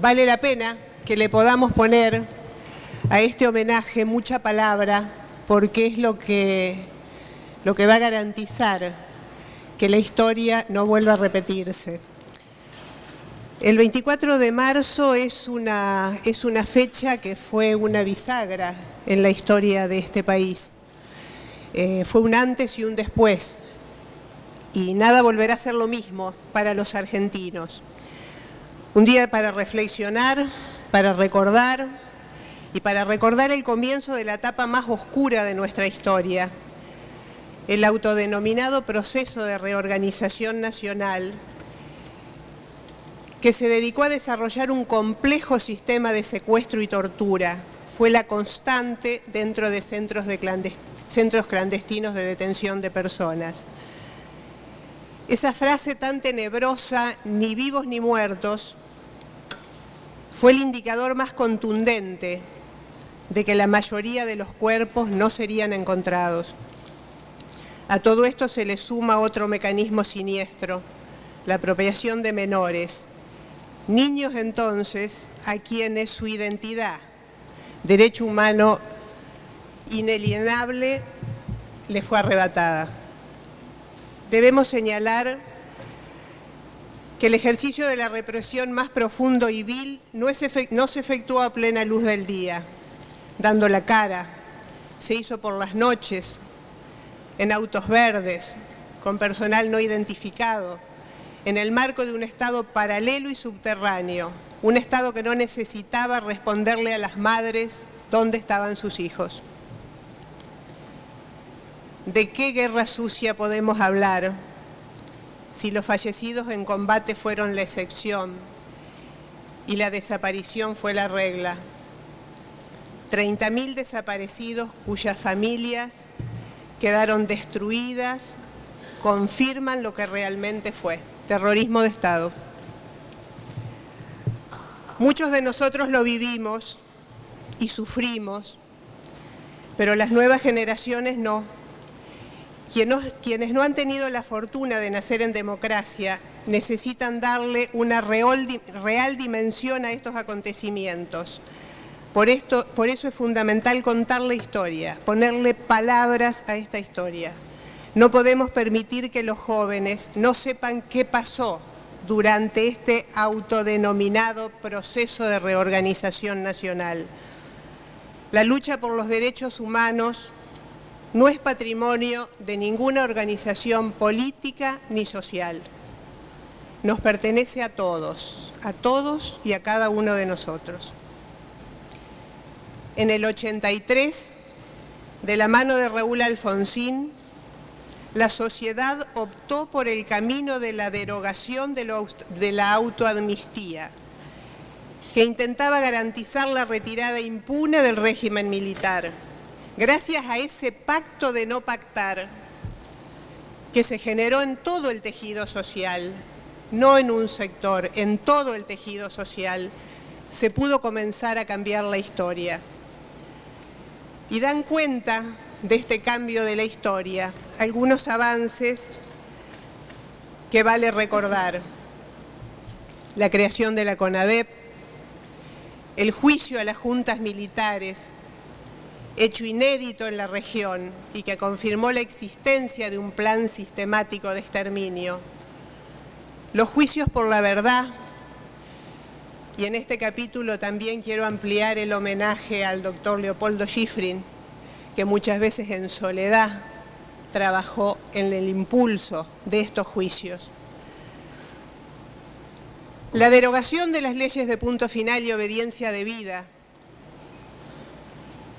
Vale la pena que le podamos poner a este homenaje mucha palabra, porque es lo que va a garantizar que la historia no vuelva a repetirse. El 24 de marzo es una fecha que fue una bisagra en la historia de este país. Fue un antes y un después, y nada volverá a ser lo mismo para los argentinos. Un día para reflexionar, para recordar, y para recordar el comienzo de la etapa más oscura de nuestra historia, el autodenominado proceso de reorganización nacional, que se dedicó a desarrollar un complejo sistema de secuestro y tortura. Fue la constante dentro de centros clandestinos de detención de personas. Esa frase tan tenebrosa, ni vivos ni muertos, fue el indicador más contundente de que la mayoría de los cuerpos no serían encontrados. A todo esto se le suma otro mecanismo siniestro, la apropiación de menores, niños entonces a quienes su identidad, derecho humano inalienable, les fue arrebatada. Debemos señalar que el ejercicio de la represión más profundo y vil no se efectuó a plena luz del día, dando la cara. Se hizo por las noches, en autos verdes, con personal no identificado, en el marco de un Estado paralelo y subterráneo, un Estado que no necesitaba responderle a las madres dónde estaban sus hijos. ¿De qué guerra sucia podemos hablar si los fallecidos en combate fueron la excepción y la desaparición fue la regla? 30.000 desaparecidos cuyas familias quedaron destruidas confirman lo que realmente fue: terrorismo de Estado. Muchos de nosotros lo vivimos y sufrimos, pero las nuevas generaciones no. Quienes no han tenido la fortuna de nacer en democracia necesitan darle una real dimensión a estos acontecimientos. Por eso es fundamental contar la historia, ponerle palabras a esta historia. No podemos permitir que los jóvenes no sepan qué pasó durante este autodenominado proceso de reorganización nacional. La lucha por los derechos humanos no es patrimonio de ninguna organización política ni social. Nos pertenece a todos y a cada uno de nosotros. En el 83, de la mano de Raúl Alfonsín, la sociedad optó por el camino de la derogación de la autoamnistía, que intentaba garantizar la retirada impune del régimen militar. Gracias a ese pacto de no pactar que se generó en todo el tejido social, no en un sector, en todo el tejido social, se pudo comenzar a cambiar la historia. Y dan cuenta de este cambio de la historia algunos avances que vale recordar: la creación de la CONADEP, el juicio a las juntas militares, hecho inédito en la región y que confirmó la existencia de un plan sistemático de exterminio, los juicios por la verdad, y en este capítulo también quiero ampliar el homenaje al doctor Leopoldo Schifrin, que muchas veces en soledad trabajó en el impulso de estos juicios. La derogación de las leyes de punto final y obediencia debida,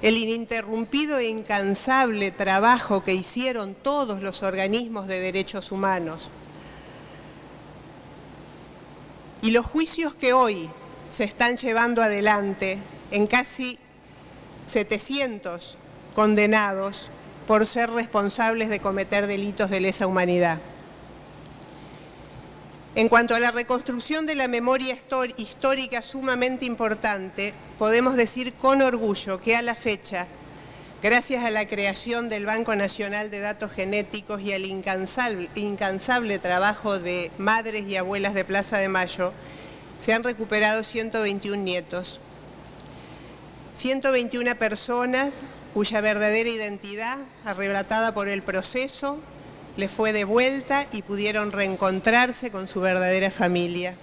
el ininterrumpido e incansable trabajo que hicieron todos los organismos de derechos humanos y los juicios que hoy se están llevando adelante en casi 700 condenados por ser responsables de cometer delitos de lesa humanidad. En cuanto a la reconstrucción de la memoria histórica sumamente importante, podemos decir con orgullo que a la fecha, gracias a la creación del Banco Nacional de Datos Genéticos y al incansable trabajo de madres y abuelas de Plaza de Mayo, se han recuperado 121 nietos. 121 personas cuya verdadera identidad, arrebatatada por el proceso, les fue devuelta y pudieron reencontrarse con su verdadera familia.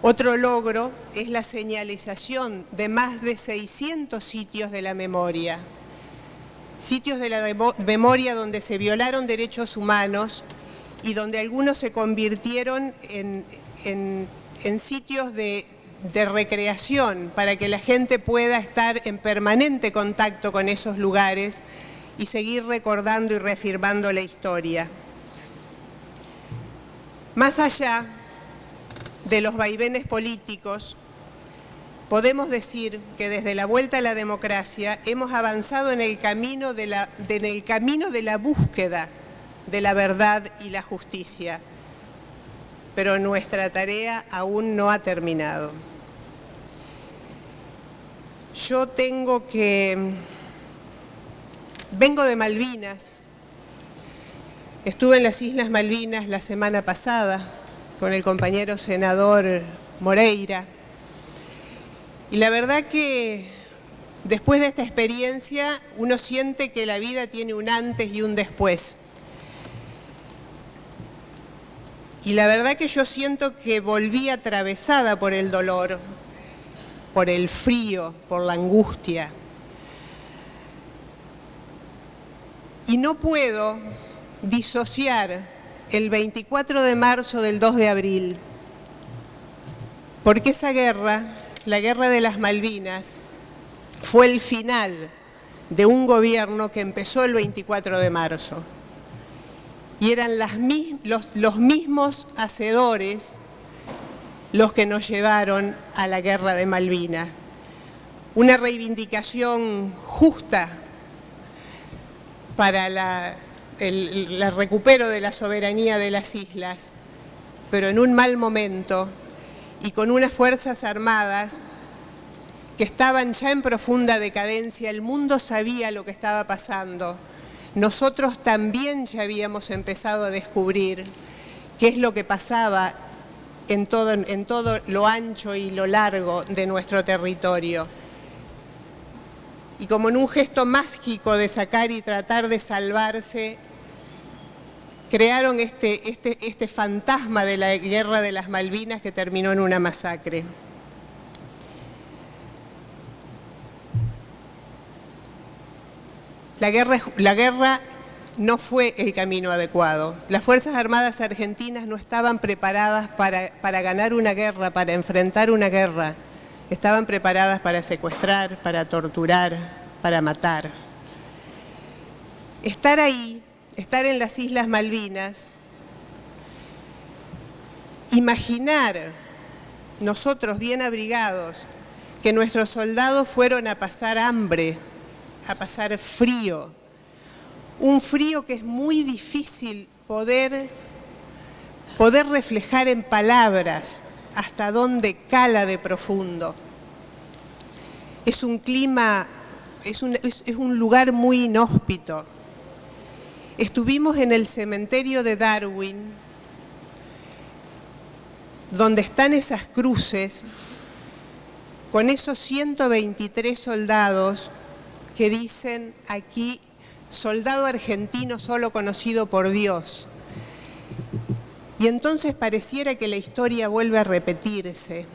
Otro logro es la señalización de más de 600 sitios de la memoria. Sitios de la memoria donde se violaron derechos humanos y donde algunos se convirtieron en sitios de recreación para que la gente pueda estar en permanente contacto con esos lugares y seguir recordando y reafirmando la historia. Más allá de los vaivenes políticos, podemos decir que desde la vuelta a la democracia hemos avanzado en el camino de la búsqueda de la verdad y la justicia, pero nuestra tarea aún no ha terminado. Yo vengo de Malvinas, estuve en las Islas Malvinas la semana pasada con el compañero senador Moreira, y la verdad que después de esta experiencia uno siente que la vida tiene un antes y un después. Y la verdad que yo siento que volví atravesada por el dolor, por el frío, por la angustia. Y no puedo disociar el 24 de marzo del 2 de abril, porque esa guerra, la guerra de las Malvinas, fue el final de un gobierno que empezó el 24 de marzo. Y eran los mismos hacedores los que nos llevaron a la guerra de Malvinas. Una reivindicación justa para el recupero de la soberanía de las islas, pero en un mal momento y con unas Fuerzas Armadas que estaban ya en profunda decadencia. El mundo sabía lo que estaba pasando. Nosotros también ya habíamos empezado a descubrir qué es lo que pasaba en todo lo ancho y lo largo de nuestro territorio. Y como en un gesto mágico de sacar y tratar de salvarse, crearon este fantasma de la guerra de las Malvinas que terminó en una masacre. La guerra no fue el camino adecuado. Las Fuerzas Armadas argentinas no estaban preparadas para ganar una guerra, para enfrentar una guerra. Estaban preparadas para secuestrar, para torturar, para matar. Estar ahí, estar en las Islas Malvinas, imaginar nosotros bien abrigados que nuestros soldados fueron a pasar hambre, a pasar frío, un frío que es muy difícil poder reflejar en palabras hasta dónde cala de profundo. Es un clima, es un lugar muy inhóspito. Estuvimos en el cementerio de Darwin, donde están esas cruces, con esos 123 soldados que dicen aquí, soldado argentino solo conocido por Dios. Y entonces pareciera que la historia vuelve a repetirse.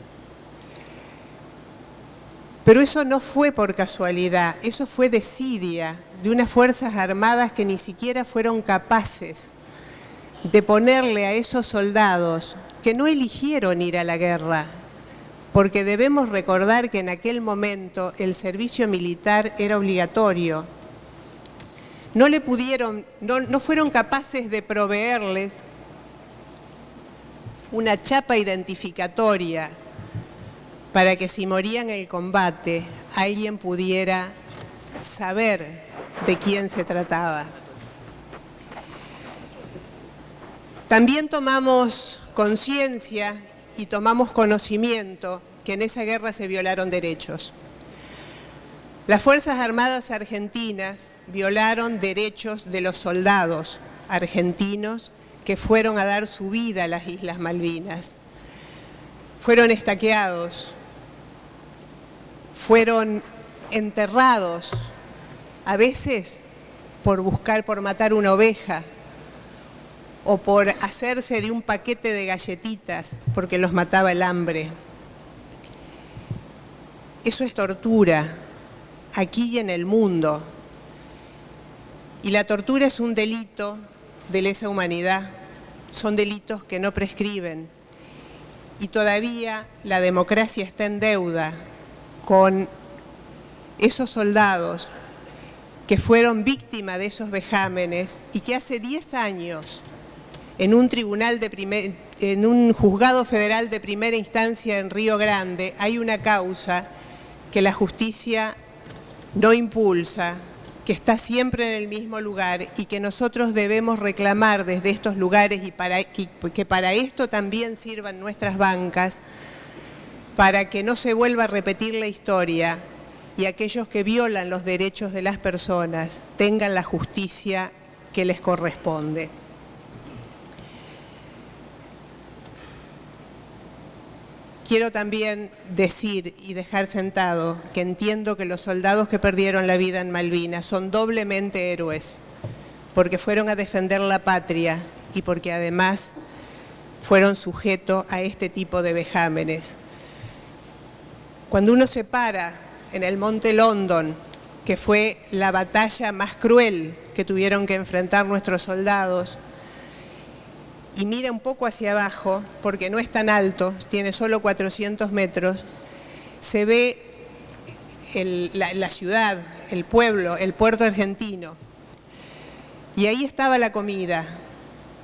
Pero eso no fue por casualidad, eso fue desidia de unas Fuerzas Armadas que ni siquiera fueron capaces de ponerle a esos soldados que no eligieron ir a la guerra, porque debemos recordar que en aquel momento el servicio militar era obligatorio. No fueron capaces de proveerles una chapa identificatoria para que si morían en el combate, alguien pudiera saber de quién se trataba. También tomamos conciencia y tomamos conocimiento que en esa guerra se violaron derechos. Las Fuerzas Armadas argentinas violaron derechos de los soldados argentinos que fueron a dar su vida a las Islas Malvinas. fueron estaqueados, fueron enterrados, a veces por matar una oveja o por hacerse de un paquete de galletitas porque los mataba el hambre. Eso es tortura, aquí y en el mundo. Y la tortura es un delito de lesa humanidad, son delitos que no prescriben. Y todavía la democracia está en deuda con esos soldados que fueron víctimas de esos vejámenes y que hace 10 años en un juzgado federal de primera instancia en Río Grande hay una causa que la justicia no impulsa, que está siempre en el mismo lugar y que nosotros debemos reclamar desde estos lugares y que para esto también sirvan nuestras bancas, para que no se vuelva a repetir la historia y aquellos que violan los derechos de las personas tengan la justicia que les corresponde. Quiero también decir y dejar sentado que entiendo que los soldados que perdieron la vida en Malvinas son doblemente héroes, porque fueron a defender la patria y porque además fueron sujetos a este tipo de vejámenes. Cuando uno se para en el Monte London, que fue la batalla más cruel que tuvieron que enfrentar nuestros soldados, y mira un poco hacia abajo, porque no es tan alto, tiene solo 400 metros, se ve la ciudad, el pueblo, el puerto argentino. Y ahí estaba la comida,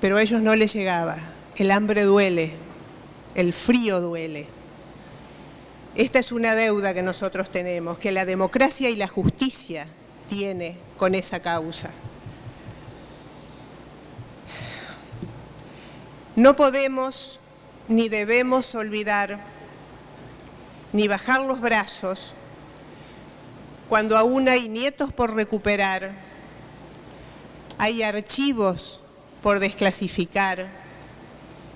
pero a ellos no les llegaba. El hambre duele, el frío duele. Esta es una deuda que nosotros tenemos, que la democracia y la justicia tiene con esa causa. No podemos ni debemos olvidar ni bajar los brazos cuando aún hay nietos por recuperar, hay archivos por desclasificar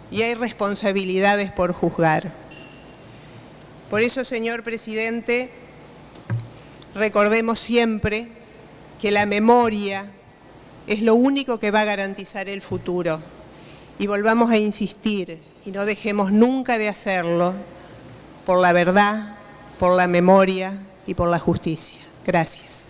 y hay responsabilidades por juzgar. Por eso, señor presidente, recordemos siempre que la memoria es lo único que va a garantizar el futuro. Y volvamos a insistir y no dejemos nunca de hacerlo por la verdad, por la memoria y por la justicia. Gracias.